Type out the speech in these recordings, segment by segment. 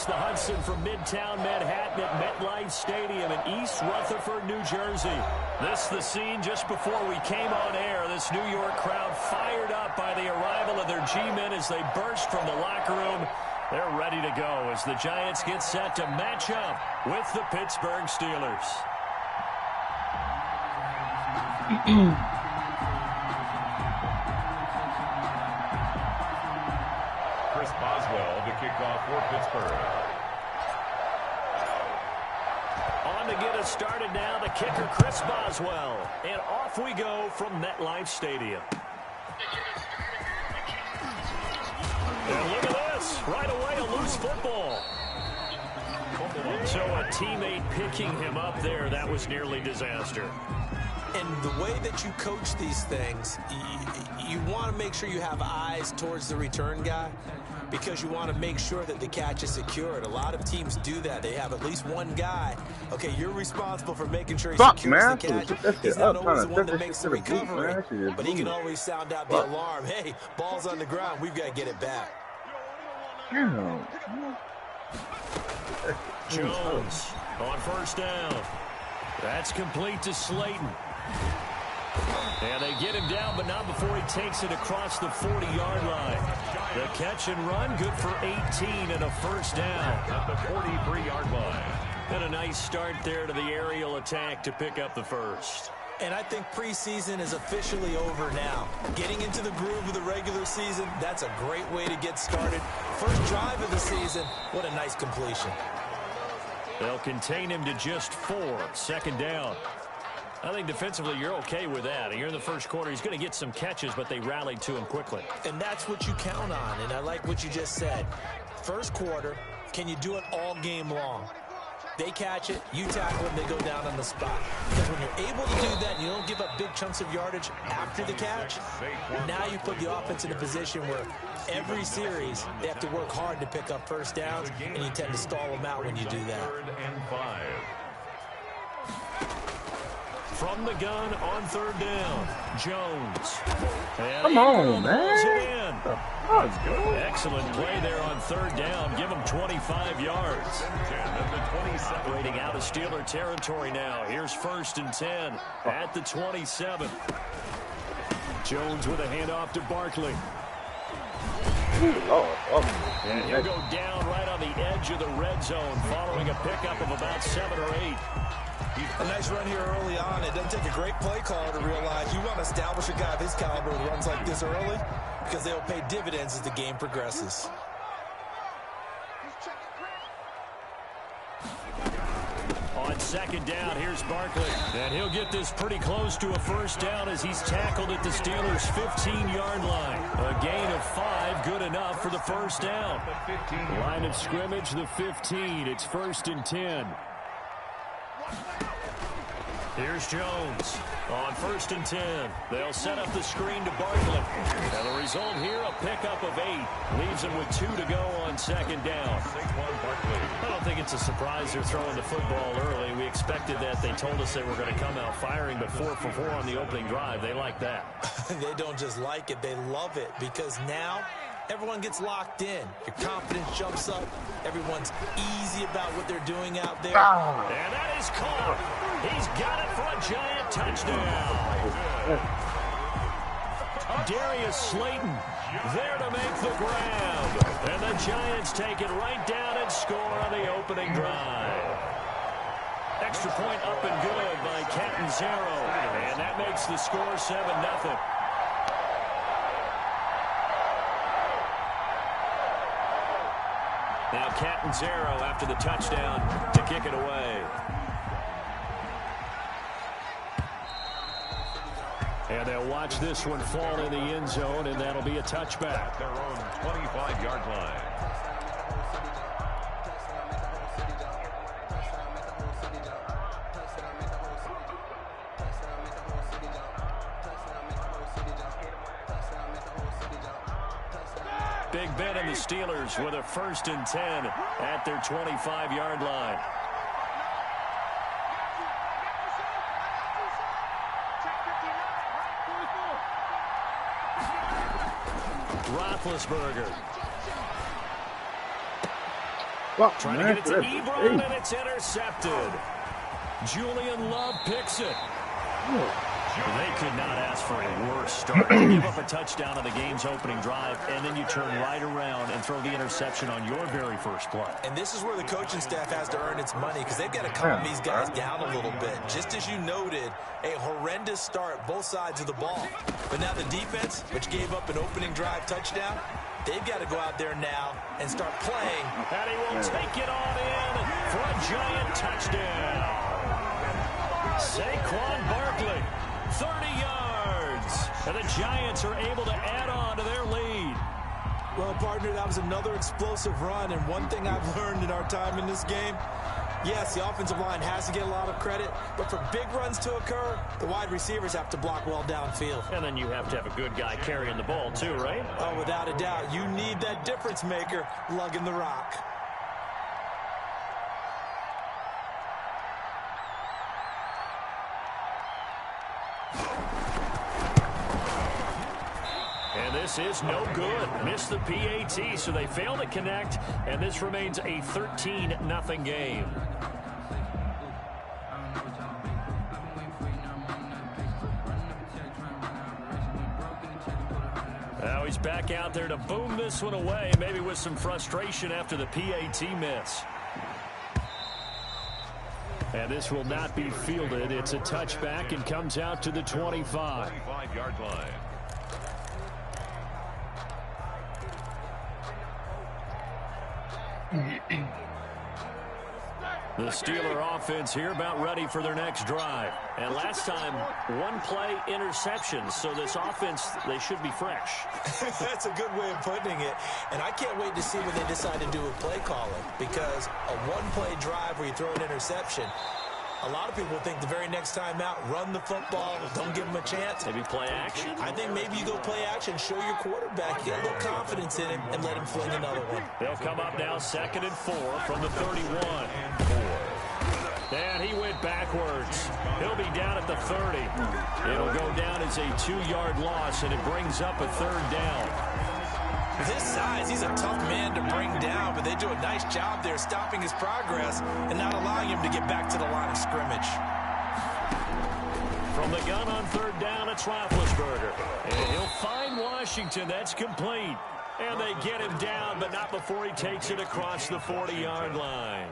the Hudson from Midtown Manhattan at MetLife Stadium in East Rutherford, New Jersey. This is the scene just before we came on air. This New York crowd fired up by the arrival of their G-men as they burst from the locker room. They're ready to go as the Giants get set to match up with the Pittsburgh Steelers. Chris Boswell to kick off for Pittsburgh. On to get us started now, the kicker Chris Boswell. And off we go from MetLife Stadium. And look at this. Right away, a loose football. So a teammate picking him up there, that was nearly disaster. And the way that you coach these things, you want to make sure you have eyes towards the return guy because you want to make sure that the catch is secured. A lot of teams do that. They have at least one guy. Okay, you're responsible for making sure he secures the catch. He's not always the one that makes the recovery, but he can always sound out the alarm. Hey, ball's on the ground. We've got to get it back. Jones on first down. That's complete to Slayton. And they get him down, but not before he takes it across the 40-yard line. The catch and run, good for 18 and a first down at the 43-yard line. And a nice start there to the aerial attack to pick up the first. And I think preseason is officially over now. Getting into the groove of the regular season, that's a great way to get started. First drive of the season, what a nice completion. They'll contain him to just 4, second down. I think defensively you're okay with that. You're in the first quarter. He's going to get some catches, but they rallied to him quickly. And that's what you count on, and I like what you just said. First quarter, can you do it all game long? They catch it, you tackle them, they go down on the spot. Because when you're able to do that and you don't give up big chunks of yardage after the catch, now you put the offense in a position where every series they have to work hard to pick up first downs, and you tend to stall them out when you do that. 3rd and 5. From the gun on third down, Jones. And come on, man. Let's go. Excellent play there on third down. Give him 25 yards. Operating out of Steeler territory now. Here's 1st and 10 at the 27. Jones with a handoff to Barkley. And he'll go down right on the edge of the red zone following a pickup of about 7 or 8. A nice run here early on. It doesn't take a great play caller to realize you want to establish a guy of his caliber with runs like this early because they'll pay dividends as the game progresses. On second down, here's Barkley. And he'll get this pretty close to a first down as he's tackled at the Steelers' 15-yard line. A gain of 5, good enough for the first down. Line of scrimmage, the 15. It's 1st and 10. Here's Jones on 1st and 10. They'll set up the screen to Barkley. And the result here, a pickup of 8. Leaves him with 2 to go on second down. I don't think it's a surprise they're throwing the football early. We expected that. They told us they were going to come out firing, but 4 for 4 on the opening drive. They like that. They don't just like it, they love it, because now everyone gets locked in. Your confidence jumps up. Everyone's easy about what they're doing out there. And that is caught. He's got it for a giant touchdown. Darius Slayton there to make the grab. And the Giants take it right down and score on the opening drive. Extra point up and good by Catanzaro. And that makes the score 7-0. Now Catanzaro after the touchdown to kick it away. And they'll watch this one fall in the end zone, and that'll be a touchback. Their own 25-yard line. Big Ben and the Steelers with a 1st and 10 at their 25-yard line. Roethlisberger. Trying to get it to Ebron, and it's intercepted. Julian Love picks it. They could not ask for a worse start. You give up a touchdown on the game's opening drive, and then you turn right around and throw the interception on your very first play. And this is where the coaching staff has to earn its money, because they've got to calm these guys down a little bit. Just as you noted, a horrendous start, both sides of the ball. But now the defense, which gave up an opening drive touchdown, they've got to go out there now and start playing. And he will take it on in for a giant touchdown. Saquon Barkley, 30 yards. And the Giants are able to add on to their lead. Well, partner, that was another explosive run. And one thing I've learned in our time in this game, yes, the offensive line has to get a lot of credit, but for big runs to occur, the wide receivers have to block well downfield. And then you have to have a good guy carrying the ball too, right? Oh, without a doubt. You need that difference maker lugging the rock. And this is no good. Missed the PAT, so they fail to connect, and this remains a 13-0 game. Now he's back out there to boom this one away, maybe with some frustration after the PAT miss. And this will not be fielded. It's a touchback and comes out to the 25. 25-yard line. The Steeler offense here about ready for their next drive. And last time, one play interception. So this offense, they should be fresh. That's a good way of putting it. And I can't wait to see what they decide to do with play calling. Because a one-play drive where you throw an interception, a lot of people think the very next time out, run the football, don't give them a chance. Maybe play action? I think maybe you go play action, show your quarterback, get a little confidence in him, and let him fling another one. They'll come up now 2nd and 4 from the 31. And he went backwards. He'll be down at the 30. It'll go down as a 2-yard loss, and it brings up a 3rd down. With his size, he's a tough man to bring down, but they do a nice job there stopping his progress and not allowing him to get back to the line of scrimmage. From the gun on 3rd down, it's Roethlisberger. And he'll find Washington. That's complete. And they get him down, but not before he takes it across the 40-yard line.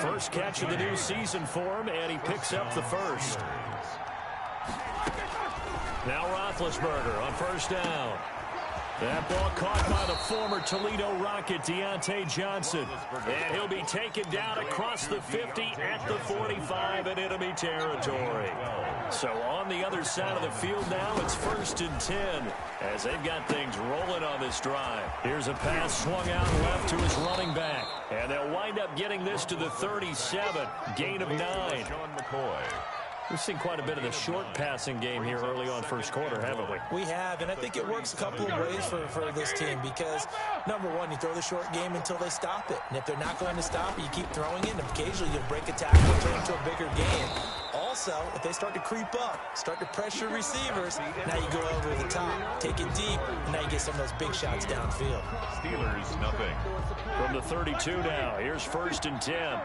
First catch of the new season for him, and he picks up the first. Now Roethlisberger on 1st down. That ball caught by the former Toledo Rocket, Deontay Johnson. And he'll be taken down across the 50 at the 45 in enemy territory. So on the other side of the field now, it's 1st and 10 as they've got things rolling on this drive. Here's a pass swung out left to his running back. And they'll wind up getting this to the 37, gain of 9. Sean McCoy. We've seen quite a bit of the short passing game here early on first quarter, haven't we? We have, and I think it works a couple of ways for this team because, number one, you throw the short game until they stop it. And if they're not going to stop it, you keep throwing it, and occasionally you'll break a tackle and turn it into a bigger game. Also, if they start to creep up, start to pressure receivers, now you go over the top, take it deep, and now you get some of those big shots downfield. Steelers, nothing. From the 32 now, here's 1st and 10.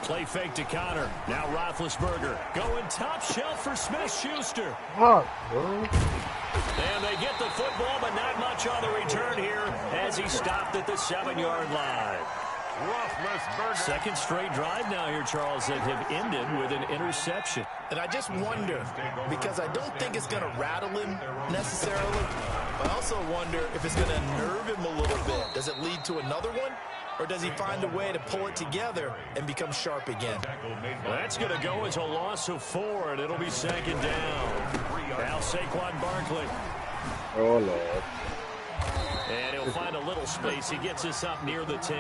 Play fake to Connor. Now Roethlisberger going top shelf for Smith-Schuster. And they get the football, but not much on the return here as he stopped at the 7-yard line. Second straight drive now here, Charles, that have ended with an interception. And I just wonder, because I don't think it's going to rattle him necessarily, but I also wonder if it's going to nerve him a little bit. Does it lead to another one? Or does he find a way to pull it together and become sharp again? That's going to go as a loss of 4, and it'll be 2nd down. Now Saquon Barkley. Oh, Lord. And he'll find a little space. He gets us up near the 10.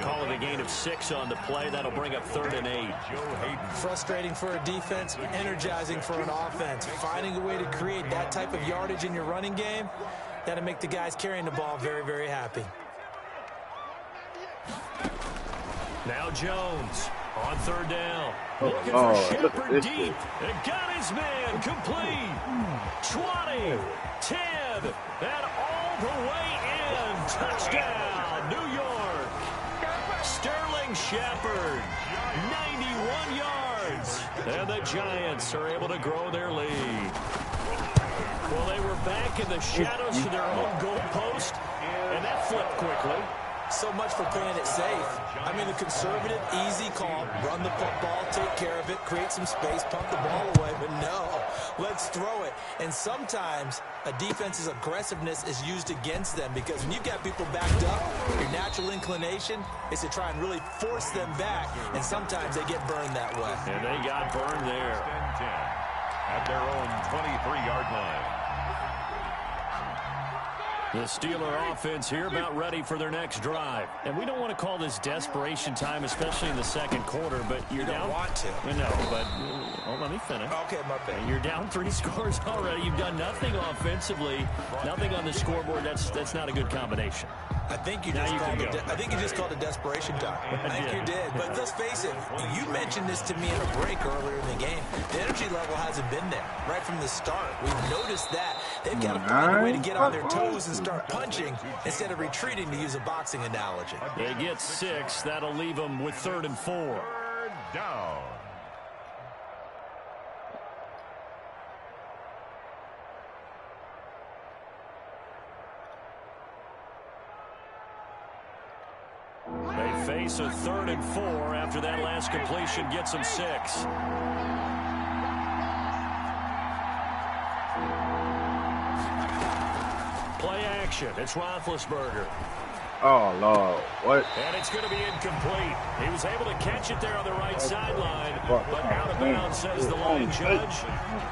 Call it a gain of 6 on the play. That'll bring up 3rd and 8. Frustrating for a defense, energizing for an offense. Finding a way to create that type of yardage in your running game, that'll make the guys carrying the ball very, very happy. Now Jones on 3rd down. Looking for Shepard deep. And got his man complete. 20, 10, and all the way And touchdown, New York. Sterling Shepard, 91 yards. And the Giants are able to grow their lead. Well, they were back in the shadows to their own goal post, and that flipped quickly. So much for playing it safe. I mean, the conservative, easy call, run the football, take care of it, create some space, pump the ball away, but no, let's throw it. And sometimes a defense's aggressiveness is used against them because when you've got people backed up, your natural inclination is to try and really force them back, and sometimes they get burned that way. And they got burned there. 10 at their own 23-yard line. The Steeler offense here about ready for their next drive. And we don't want to call this desperation time, especially in the second quarter, but you're down. You don't want to. No, but let me finish. Okay, my bad. You're down 3 scores already. You've done nothing offensively, nothing on the scoreboard. That's not a good combination. I think you just called it desperation time. I think you did. But let's face it, you mentioned this to me in a break earlier in the game. The energy level hasn't been there right from the start. We've noticed that. They've got to find a way to get on their toes and start punching instead of retreating, to use a boxing analogy. They get 6. That'll leave them with 3rd and 4. 3rd down. They face a 3rd and 4 after that last completion gets them 6. Play action. It's Roethlisberger. Oh, Lord. What? And it's going to be incomplete. He was able to catch it there on the right sideline, but out of bounds, says the line judge.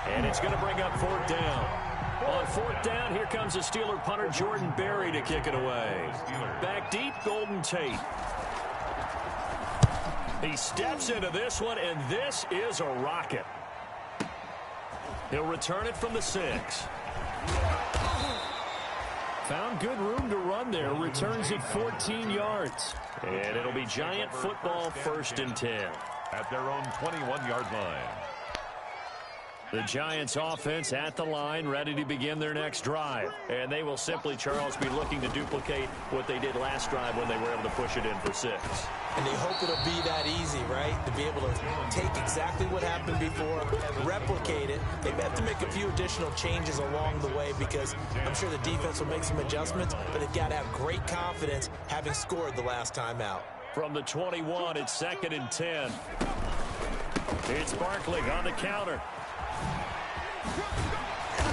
And it's going to bring up 4th down. On 4th down, here comes the Steeler punter Jordan Berry to kick it away. Back deep, Golden Tate. He steps into this one, and this is a rocket. He'll return it from the 6. Found good room to run there. Returns it 14 yards. And it'll be Giant football, 1st and 10. At their own 21-yard line. The Giants offense at the line, ready to begin their next drive. And they will simply, Charles, be looking to duplicate what they did last drive when they were able to push it in for 6. And they hope it'll be that easy, right? To be able to take exactly what happened before, replicate it. They have to make a few additional changes along the way because I'm sure the defense will make some adjustments, but they've got to have great confidence having scored the last time out. From the 21, it's 2nd and 10. It's Barkley on the counter.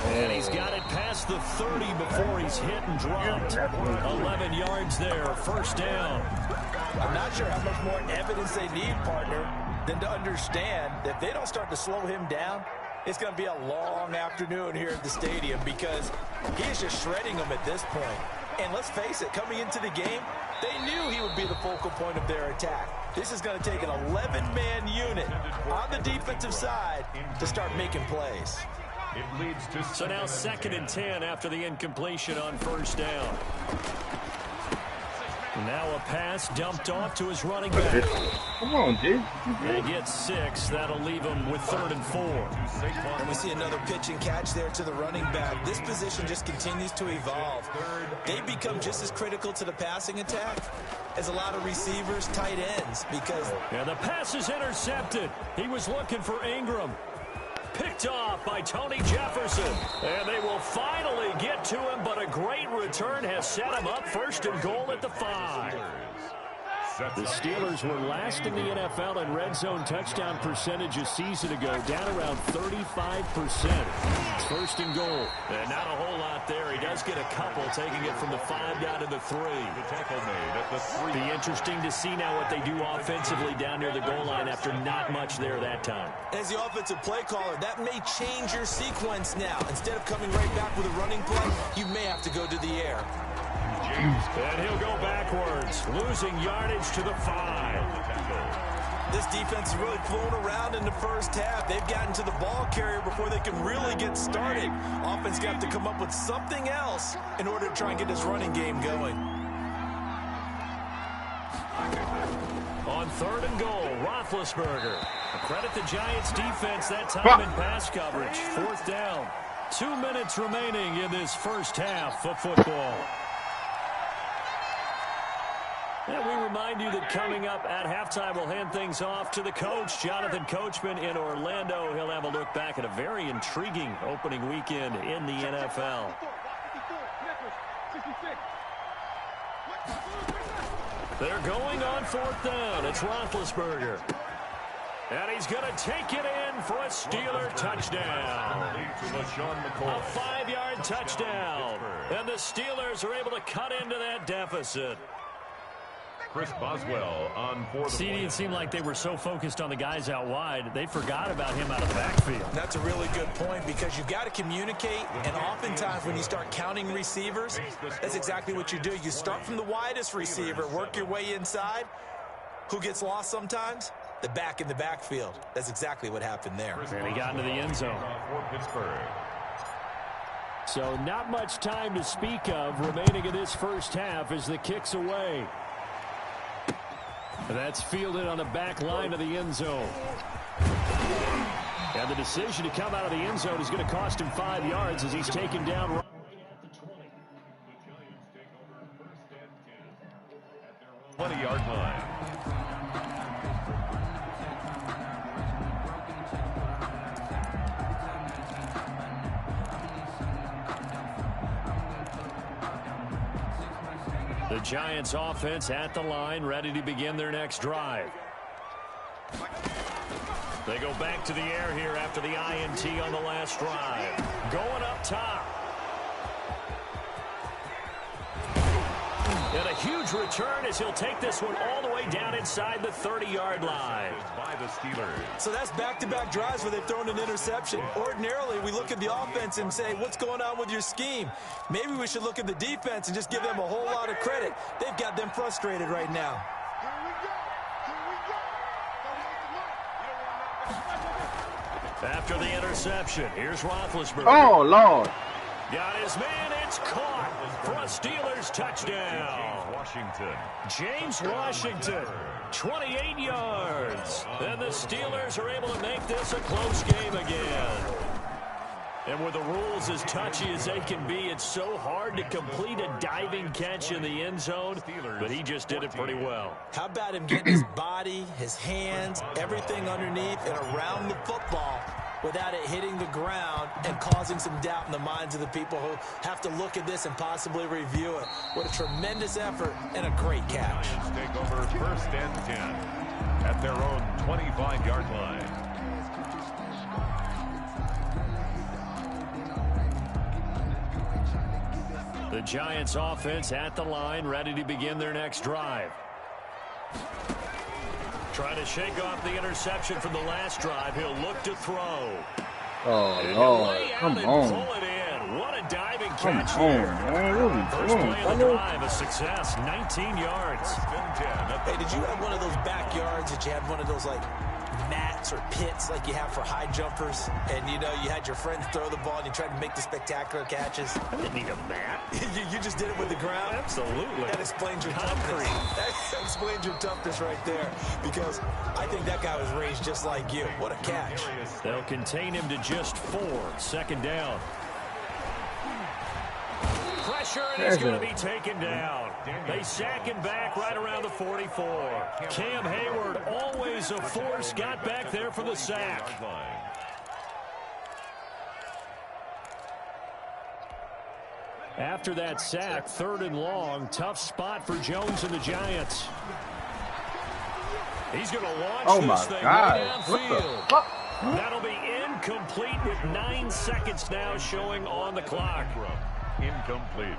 And he's got it past the 30 before he's hit and dropped. 11 yards there, 1st down. I'm not sure how much more evidence they need, partner, than to understand that if they don't start to slow him down, it's going to be a long afternoon here at the stadium because he is just shredding them at this point. And let's face it, coming into the game, they knew he would be the focal point of their attack. This is going to take an 11-man unit on the defensive side to start making plays. It leads to so now 2nd and 10 after the incompletion on 1st down. Now a pass dumped off to his running back. Come on, G. They get 6. That'll leave him with 3rd and 4. And we see another pitch and catch there to the running back. This position just continues to evolve. They become just as critical to the passing attack as a lot of receivers, tight ends, because... Yeah, the pass is intercepted. He was looking for Ingram. Picked off by Tony Jefferson. And they will finally get to him, but a great return has set him up 1st and goal at the 5. The Steelers were last in the NFL in red zone touchdown percentage a season ago, down around 35%. It's 1st and goal. And not a whole lot there. He does get a couple, taking it from the 5 down to the 3. The tackle made at the 3. Be interesting to see now what they do offensively down near the goal line after not much there that time. As the offensive play caller, that may change your sequence now. Instead of coming right back with a running play, you may have to go to the air. And he'll go backwards, losing yardage to the 5. This defense has really flown around in the first half. They've gotten to the ball carrier before they can really get started. Offense got to come up with something else in order to try and get this running game going. On 3rd and goal, Roethlisberger. Credit the Giants defense that time in pass coverage. 4th down. 2 minutes remaining in this first half of football. remind you that coming up at halftime, we'll hand things off to the coach, Jonathan Coachman in Orlando. He'll have a look back at a very intriguing opening weekend in the NFL. They're going on 4th down. It's Roethlisberger. And he's going to take it in for a Steeler touchdown. A 5-yard touchdown. And the Steelers are able to cut into that deficit. Chris Boswell on 4th. CD, it seemed like they were so focused on the guys out wide, they forgot about him out of the backfield. That's a really good point because you've got to communicate, and oftentimes when you start counting receivers, that's exactly what you do. You start from the widest receiver, work your way inside. Who gets lost sometimes? The back in the backfield. That's exactly what happened there. And he got into the end zone. For Pittsburgh. So not much time to speak of remaining in this first half as the kick's away. That's fielded on the back line of the end zone. And the decision to come out of the end zone is going to cost him 5 yards as he's taken down right at the 20. 20-yard line. The Giants offense at the line, ready to begin their next drive. They go back to the air here after the INT on the last drive. Going up top. And a huge return as he'll take this one all the way down inside the 30-yard line. By the Steelers. So that's back-to-back drives where they've thrown an interception. Ordinarily, we look at the offense and say, what's going on with your scheme? Maybe we should look at the defense and just give them a whole lot of credit. They've got them frustrated right now. After the interception, here's Roethlisberger. Oh, Lord. Got his man, it's caught for a Steelers touchdown. Washington. James Washington, 28 yards. And the Steelers are able to make this a close game again. And with the rules as touchy as they can be, it's so hard to complete a diving catch in the end zone, but he just did it pretty well. How about him getting his body, his hands, everything underneath and around the football without it hitting the ground and causing some doubt in the minds of the people who have to look at this and possibly review it. What a tremendous effort and a great catch. Lions take over 1st and 10 at their own 25-yard line. The Giants offense at the line, ready to begin their next drive. Trying to shake off the interception from the last drive. He'll look to throw. Oh, Lord. Come on. Pull it in. What a diving Come catch on, here. man. What are we First doing, play of the fellas? drive, a success, 19 yards. Hey, did you have one of those backyards that you had one of those, like, mats or pits like you have for high jumpers? And, you know, you had your friends throw the ball and you tried to make the spectacular catches? I didn't need a mat. you just did it with the ground? Absolutely. That explains your Concrete. toughness. That explains your toughness right there. Because I think that guy was raised just like you. What a catch. They'll contain him to just 4. 2nd down. Pressure, and he's going to be taken down. They sack him back right around the 44. Cam Hayward, always a force, got back there for the sack. After that sack, 3rd and long, tough spot for Jones and the Giants. He's going to launch this thing right downfield. That'll be incomplete with 9 seconds now showing on the clock. Incomplete.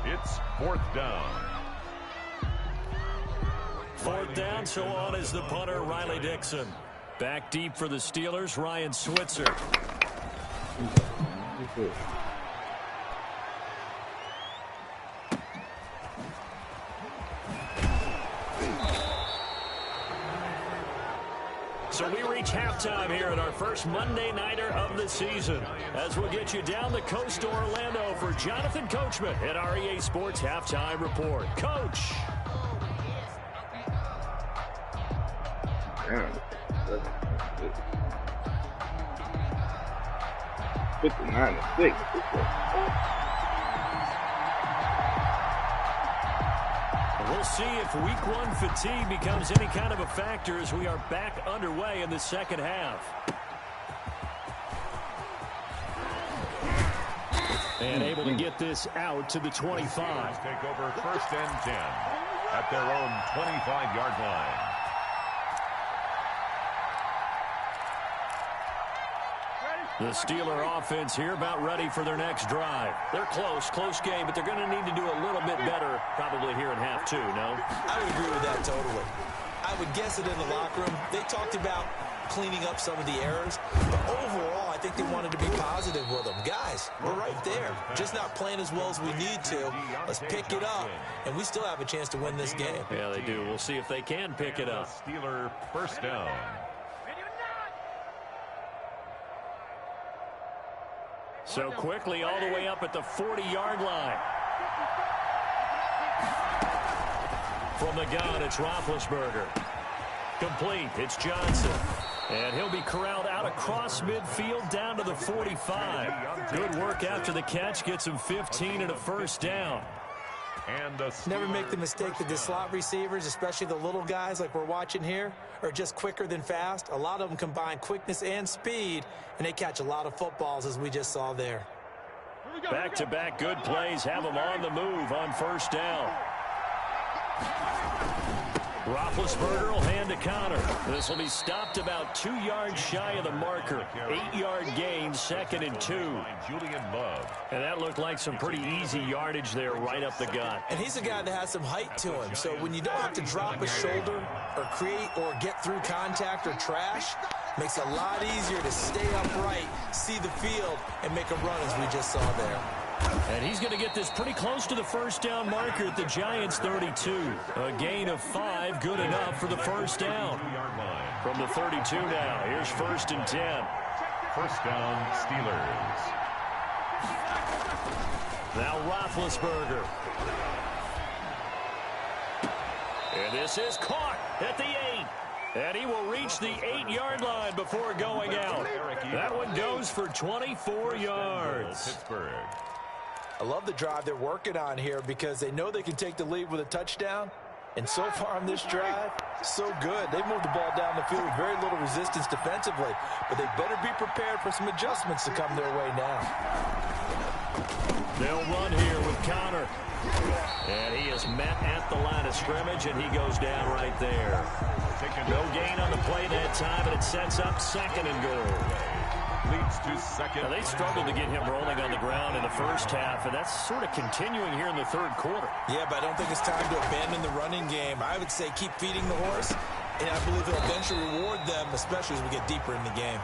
It's 4th down. 4th down, so on is the punter, Riley Dixon. Back deep for the Steelers, Ryan Switzer. So we reach halftime here at our first Monday Nighter of the season, as we'll get you down the coast to Orlando for Jonathan Coachman at our EA Sports Halftime Report. Coach. Damn. 59-6. We'll see if week one fatigue becomes any kind of a factor as we are back underway in the second half. And able to get this out to the 25. Take over 1st and 10 at their own 25-yard line. The Steeler offense here about ready for their next drive. They're close game, but they're going to need to do a little bit better probably here in half two, no? I would agree with that totally. I would guess it in the locker room. They talked about cleaning up some of the errors, but overall, I think they wanted to be positive with them. Guys, we're right there. Just not playing as well as we need to. Let's pick it up, and we still have a chance to win this game. Yeah, they do. We'll see if they can pick it up. Steeler 1st down. So quickly all the way up at the 40-yard line. From the gun, it's Roethlisberger. Complete. It's Johnson. And he'll be corralled out across midfield down to the 45. Good work after the catch. Gets him 15 and a 1st down. Never make the mistake that the slot receivers, especially the little guys like we're watching here, are just quicker than fast. A lot of them combine quickness and speed, and they catch a lot of footballs, as we just saw there. Back-to-back good plays have them on the move on 1st down. Roethlisberger will hand to Connor. This will be stopped about 2 yards shy of the marker. 8-yard gain, 2nd and 2. Julian Love. And that looked like some pretty easy yardage there right up the gut. And he's a guy that has some height to him. So when you don't have to drop a shoulder or create or get through contact or trash, makes it a lot easier to stay upright, see the field, and make a run as we just saw there. And he's going to get this pretty close to the 1st down marker at the Giants' 32. A gain of 5, good enough for the 1st down. From the 32 now, here's 1st and 10. 1st down, Steelers. Now Roethlisberger. And this is caught at the 8. And he will reach the 8-yard line before going out. That one goes for 24 yards. Pittsburgh. I love the drive they're working on here because they know they can take the lead with a touchdown. And so far on this drive, so good. They moved the ball down the field with very little resistance defensively. But they better be prepared for some adjustments to come their way now. They'll run here with Connor. And he is met at the line of scrimmage, and he goes down right there. No gain on the play that time, and it sets up 2nd and goal. Leads to 2nd. Now, they struggled to get him rolling on the ground in the 1st half, and that's sort of continuing here in the 3rd quarter. Yeah, but I don't think it's time to abandon the running game. I would say keep feeding the horse, and I believe he'll eventually reward them, especially as we get deeper in the game.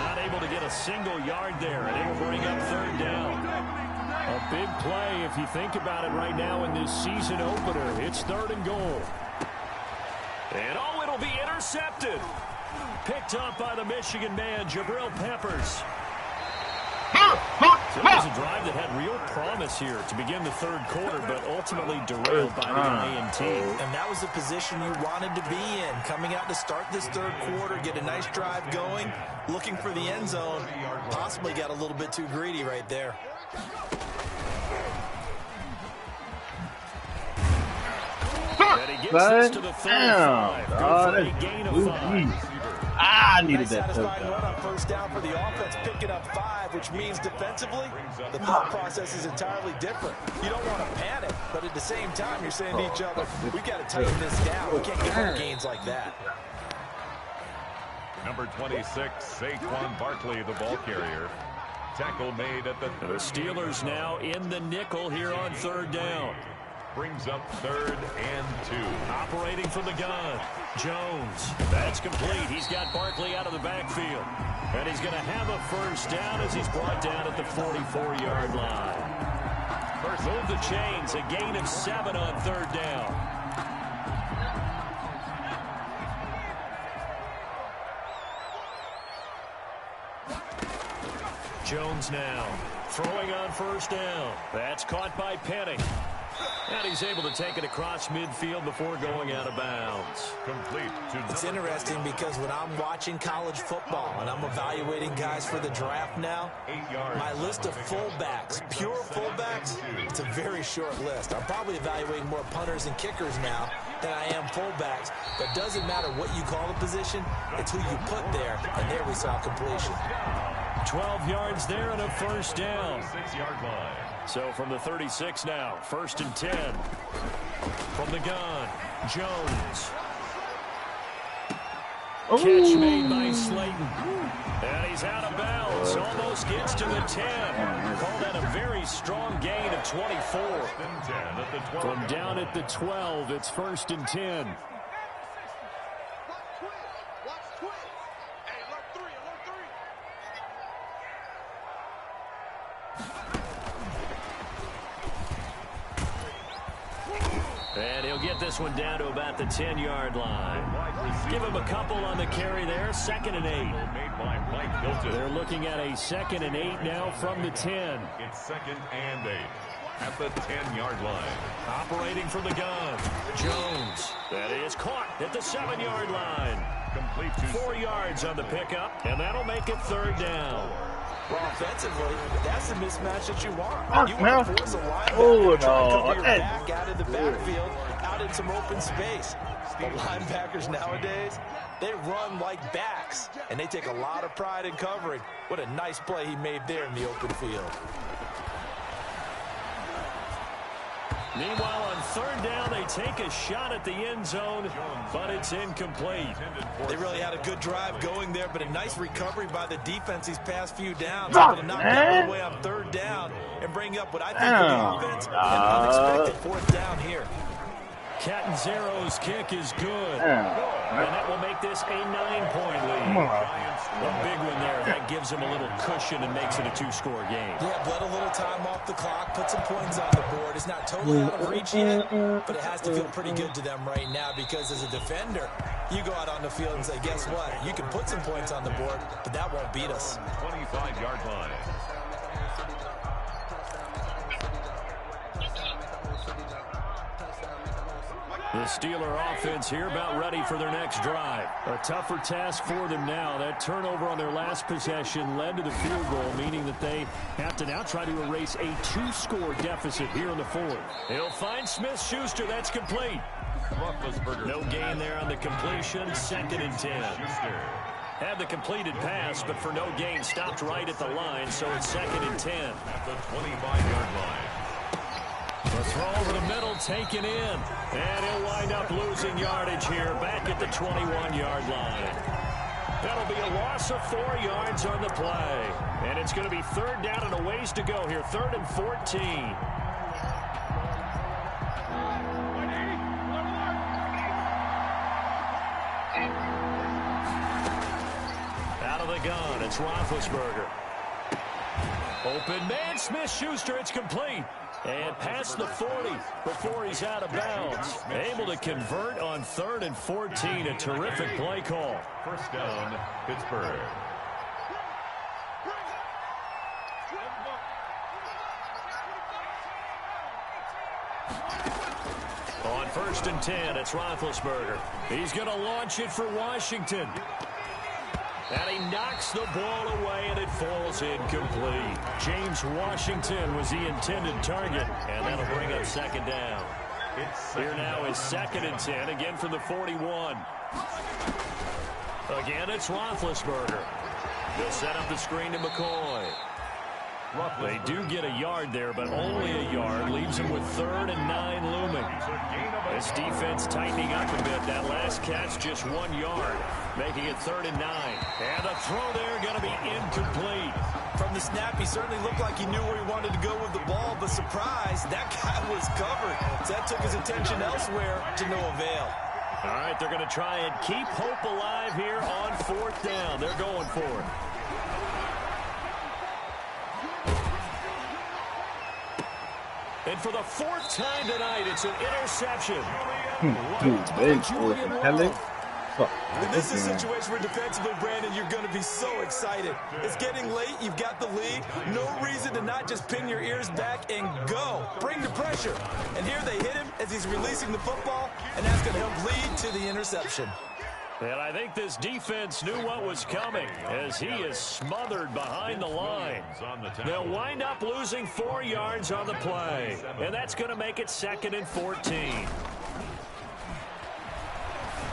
Not able to get a single yard there, and it'll bring up 3rd down. A big play if you think about it right now in this season opener. It's 3rd and goal. And oh, it'll be intercepted. Picked up by the Michigan man, Jabril Peppers. So it was a drive that had real promise here to begin the 3rd quarter, but ultimately derailed by the INT. And that was the position you wanted to be in. Coming out to start this 3rd quarter, get a nice drive going, looking for the end zone. Possibly got a little bit too greedy right there. And he gets this to the 35. Good for a gain of 5. I needed that satisfying run on 1st down for the offense, picking up 5, which means defensively, the thought process is entirely different. You don't want to panic, but at the same time, you're saying to each other, we've got to tighten this down. We can't get more gains like that. Number 26, Saquon Barkley, the ball carrier. Tackle made at the Steelers now in the nickel here on 3rd down. Brings up 3rd and 2. Operating from the gun. Jones. That's complete. He's got Barkley out of the backfield. And he's going to have a 1st down as he's brought down at the 44-yard line. Move the chains. A gain of 7 on 3rd down. Jones now throwing on 1st down. That's caught by Penning. And he's able to take it across midfield before going out of bounds. Complete to It's interesting because when I'm watching college football and I'm evaluating guys for the draft now, my list of fullbacks, pure fullbacks, it's a very short list. I'm probably evaluating more punters and kickers now than I am fullbacks. But it doesn't matter what you call the position, it's who you put there. And there we saw completion. 12 yards there and a first down. 6-yard line. So from the 36 now, 1st and 10. From the gun, Jones. Catch made by Slayton. And he's out of bounds. Almost gets to the 10. Call that a very strong gain of 24. From down at the 12, it's 1st and 10. And he'll get this one down to about the 10-yard line. Give him a couple on the carry there. 2nd and 8. They're looking at a 2nd and 8 now from the 10. It's 2nd and 8 at the 10-yard line. Operating from the gun, Jones. That is caught at the 7-yard line. Complete to 4 yards on the pickup, and that'll make it 3rd down. Well, offensively, that's the mismatch that you want. You man. want to force a linebacker to try and cover your Hey. back out of the backfield, out in some open space. The linebackers nowadays, they run like backs, and they take a lot of pride in covering. What a nice play he made there in the open field. Meanwhile, on 3rd down, they take a shot at the end zone, but it's incomplete. They really had a good drive going there, but a nice recovery by the defense these past few downs. Fuck, Able to knock man. that all the way on 3rd down and bring up what I think for the offense an unexpected 4th down here. Catanzaro's kick is good. And that will make this a 9-point lead. Come on. A big one there. That gives him a little cushion and makes it a 2-score game. Yeah, bled a little time off the clock, put some points on the board. It's not totally out of reach yet, but it has to feel pretty good to them right now because as a defender, you go out on the field and say, guess what? You can put some points on the board, but that won't beat us. 25-yard line. The Steeler offense here about ready for their next drive. A tougher task for them now. That turnover on their last possession led to the field goal, meaning that they have to now try to erase a 2-score deficit here in the 4th. He'll find Smith-Schuster. That's complete. No gain there on the completion. 2nd and 10. Had the completed pass, but for no gain, stopped right at the line, so it's 2nd and 10. At the 25-yard line. The throw over the middle taken in. And he'll wind up losing yardage here back at the 21-yard line. That'll be a loss of 4 yards on the play. And it's going to be 3rd down and a ways to go here. 3rd and 14. Out of the gun, it's Roethlisberger. Open man, Smith-Schuster, it's complete. And past the 40 before he's out of bounds. Able to convert on 3rd and 14. A terrific play call. 1st down, Pittsburgh. On 1st and 10, it's Roethlisberger. He's going to launch it for Washington. And he knocks the ball away, and it falls incomplete. James Washington was the intended target, and that'll bring up 2nd down. Here now is 2nd and 10, again from the 41. Again, it's Roethlisberger. They'll set up the screen to McCoy. They do get a yard there, but only a yard. Leaves them with 3rd and 9 looming. This defense tightening up a bit. That last catch just 1 yard, making it 3rd and 9. And the throw there going to be incomplete. From the snap, he certainly looked like he knew where he wanted to go with the ball, but surprise, that guy was covered. So that took his attention elsewhere to no avail. All right, they're going to try and keep hope alive here on 4th down. They're going for it. And for the 4th time tonight, it's an interception. Too big for Kelly. And this is a situation where defensively, Brandon, you're going to be so excited. It's getting late. You've got the lead. No reason to not just pin your ears back and go. Bring the pressure. And here they hit him as he's releasing the football, and that's going to help lead to the interception. And I think this defense knew what was coming as he is smothered behind the line. They'll wind up losing 4 yards on the play, and that's going to make it 2nd and 14.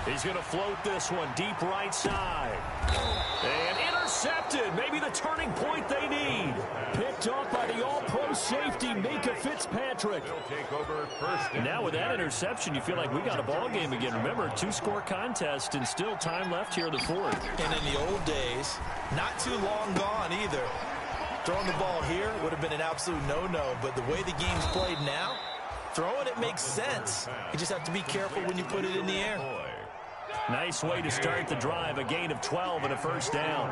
He's going to float this one deep right side. And intercepted. Maybe the turning point they need. Picked off by the all-pro safety, Minka Fitzpatrick. And now with that interception, you feel like we got a ball game again. Remember, 2-score contest and still time left here in the 4th. And in the old days, not too long gone either. Throwing the ball here would have been an absolute no-no, but the way the game's played now, throwing it makes sense. You just have to be careful when you put it in the air. Nice way to start the drive. A gain of 12 and a first down.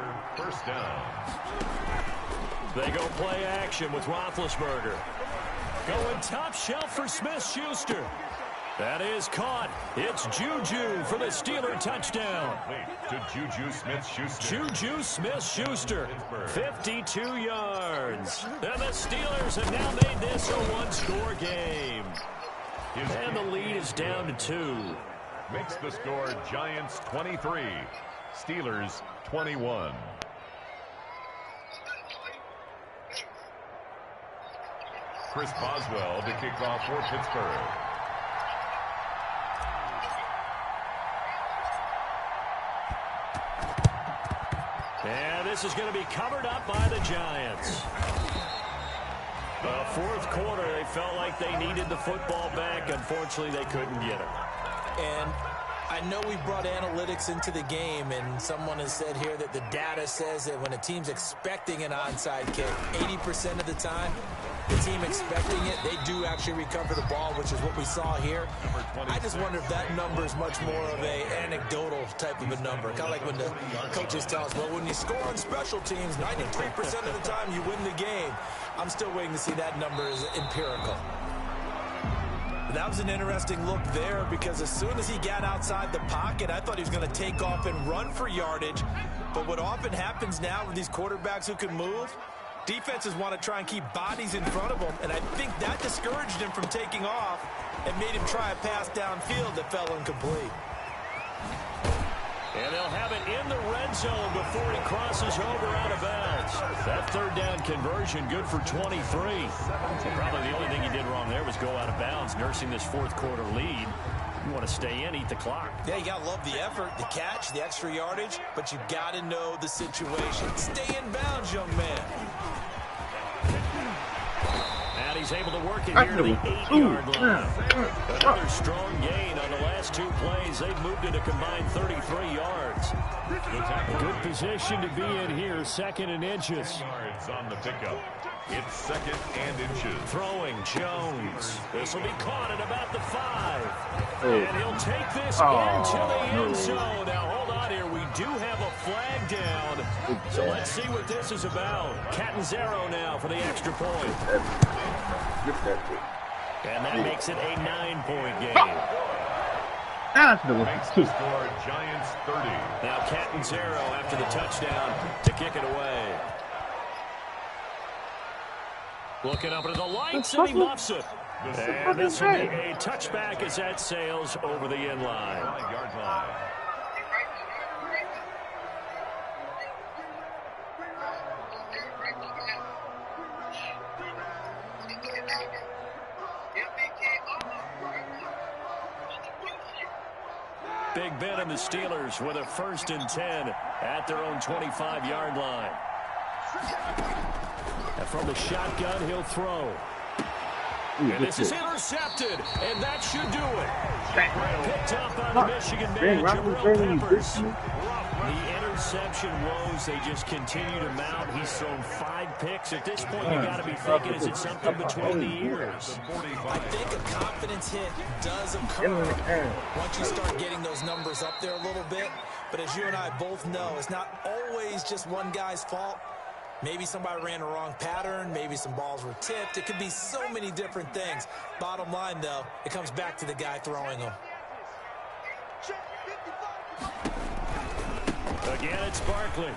They go play action with Roethlisberger. Going top shelf for Smith-Schuster. That is caught. It's Juju for the Steeler touchdown. To Juju Smith-Schuster. Juju Smith-Schuster, 52 yards. And the Steelers have now made this a 1-score game. And the lead is down to 2. Makes the score Giants 23, Steelers 21. Chris Boswell to kick off for Pittsburgh. And this is going to be covered up by the Giants. The 4th quarter, they felt like they needed the football back. Unfortunately, they couldn't get it. And I know we brought analytics into the game, and someone has said here that the data says that when a team's expecting an onside kick, 80% of the time, the team expecting it, they do actually recover the ball, which is what we saw here. I just wonder if that number is much more of a anecdotal type of a number. Kind of like when the coaches tell us, well, when you score on special teams, 93% of the time you win the game. I'm still waiting to see that number is empirical. That was an interesting look there because as soon as he got outside the pocket, I thought he was going to take off and run for yardage. But what often happens now with these quarterbacks who can move, defenses want to try and keep bodies in front of them, and I think that discouraged him from taking off and made him try a pass downfield that fell incomplete. And they'll have it in the red zone before he crosses over out of bounds. That 3rd down conversion good for 23. Probably the only thing he did wrong there was go out of bounds, nursing this 4th quarter lead. You want to stay in, eat the clock. Yeah, you got to love the effort, the catch, the extra yardage, but you got to know the situation. Stay in bounds, young man. And he's able to work it here to the 8-yard line. Another strong gain on the last 2 plays. They've moved it a combined 33 yards. Good position to be in here, 2nd and inches. Yards on the pickup. It's 2nd and inches. Throwing Jones. This will be caught at about the 5. And he'll take this into the end zone. Now, hold on here. We do have a flag down. So let's see what this is about. Catanzaro now for the extra point. And that makes it a 9-point game. Makes the score Giants 30. Now Catanzaro after the touchdown to kick it away. Looking up into the lights, and he muffs it. And this will be a touchback as that sails over the end line. 5-yard line. Big Ben and the Steelers with a 1st and 10 at their own 25-yard line. And from the shotgun, he'll throw. And this is intercepted, and that should do it. Picked up on the Michigan man, Jabril Peppers. The interception woes, they just continue to mount. He's thrown 5 picks. At this point, you got to be thinking, is it something between the ears? I think a confidence hit does occur once you start getting those numbers up there a little bit. But as you and I both know, it's not always just one guy's fault. Maybe somebody ran the wrong pattern. Maybe some balls were tipped. It could be so many different things. Bottom line, though, it comes back to the guy throwing them. Again, it's Barkley.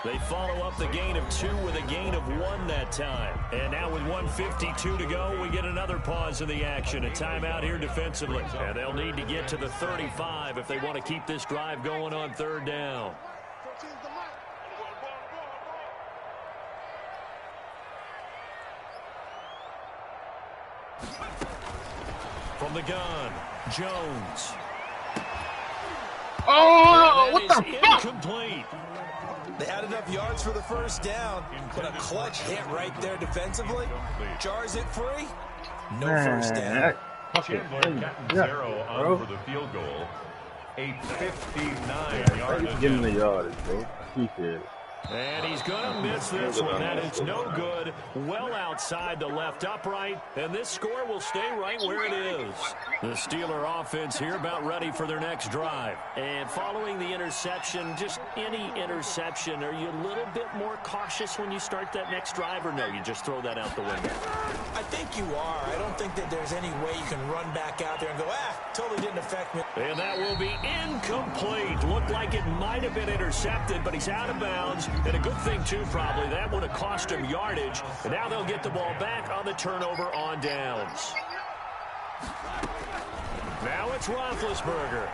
They follow up the gain of 2 with a gain of 1 that time. And now with 1:52 to go, we get another pause in the action. A timeout here defensively. And they'll need to get to the 35 if they want to keep this drive going on 3rd down. From the gun, Jones. Oh, what the fuck? Incomplete. They had enough yards for the first down, but a clutch hit right there defensively. Jars it free. No first down. Chandler Catton Zero on for the field goal. A 59-yard. Give him the yardage, bro. He said. And he's going to miss this one. That is no good. Well outside the left upright. And this score will stay right where it is. The Steeler offense here about ready for their next drive. And following the interception, just any interception, are you a little bit more cautious when you start that next drive, or no, you just throw that out the window? I think you are. I don't think that there's any way you can run back out there and go, totally didn't affect me. And that will be incomplete. Looked like it might have been intercepted, but he's out of bounds. And a good thing, too, probably. That would have cost him yardage. And now they'll get the ball back on the turnover on downs. Now it's Roethlisberger.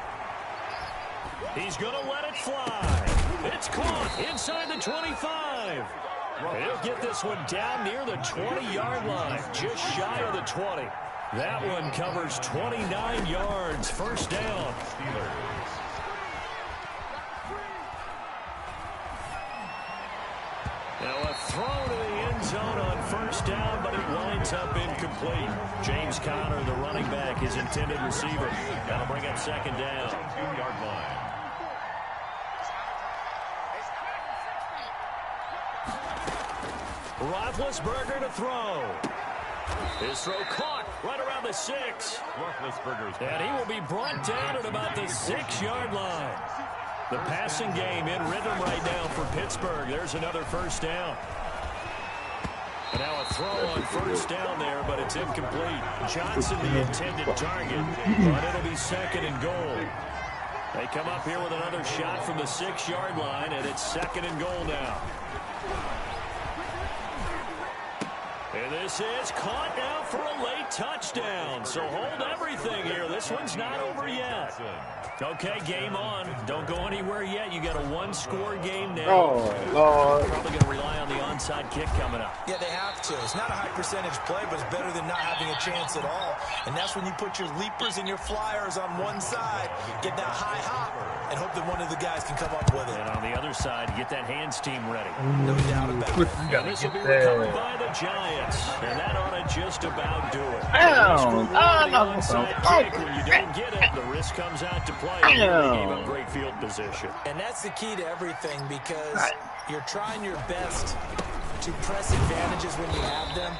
He's going to let it fly. It's caught inside the 25. He'll get this one down near the 20-yard line, just shy of the 20. That one covers 29 yards. First down. Now a throw to the end zone on first down, but it winds up incomplete. James Conner, the running back, his intended receiver. That'll bring up second down. 2-yard line. Roethlisberger to throw. His throw caught right around the 6. And he will be brought down at about the 6-yard line. The passing game in rhythm right now for Pittsburgh. There's another first down. And now a throw on first down there, but it's incomplete. Johnson the intended target, but it'll be second and goal. They come up here with another shot from the 6-yard line, and it's second and goal now. And this is caught now for a late touchdown. So hold everything here. This one's not over yet. Okay, game on. Don't go anywhere yet. You got a 1-score game now. Oh, Lord. Probably going to rely on the onside kick coming up. Yeah, they have to. It's not a high percentage play, but it's better than not having a chance at all. And that's when you put your leapers and your flyers on one side, get that high hop, and hope that one of the guys can come up with it. And on the other side, get that hands team ready. No doubt about it. And this will be recovered by the Giants. And that ought to just about do it. When you don't get it, the risk comes out to play. They gave up great field position. And that's the key to everything, because you're trying your best to press advantages when you have them.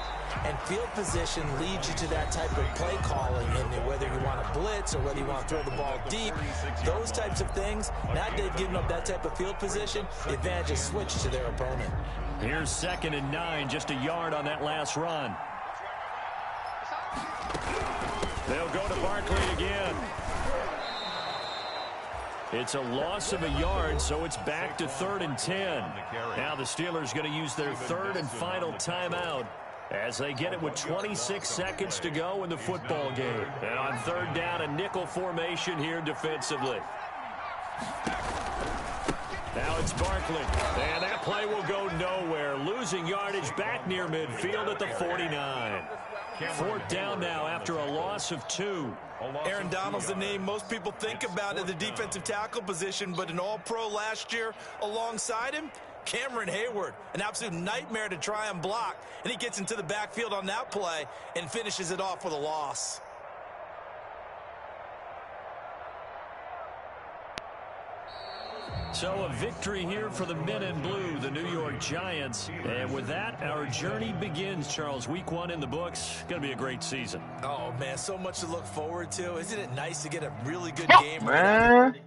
And field position leads you to that type of play calling, and whether you want to blitz or whether you want to throw the ball deep, those types of things. Now they've given up that type of field position, the advantage is switched to their opponent. Here's 2nd and 9, just a yard on that last run. They'll go to Barkley again. It's a loss of a yard, so it's back to 3rd and 10. Now the Steelers going to use their 3rd and final timeout as they get it with 26 seconds to go in the football game. And on 3rd down, a nickel formation here defensively. Now it's Barkley, and that play will go nowhere. Losing yardage back near midfield at the 49. 4th down now after a loss of 2. Aaron Donald's the name most people think about at the defensive tackle position, but an all-pro last year alongside him, Cameron Hayward, an absolute nightmare to try and block. And he gets into the backfield on that play and finishes it off with a loss. So a victory here for the men in blue, the New York Giants. And with that, our journey begins, Charles. Week 1 in the books. Going to be a great season. Oh, man, so much to look forward to. Isn't it nice to get a really good game? Man.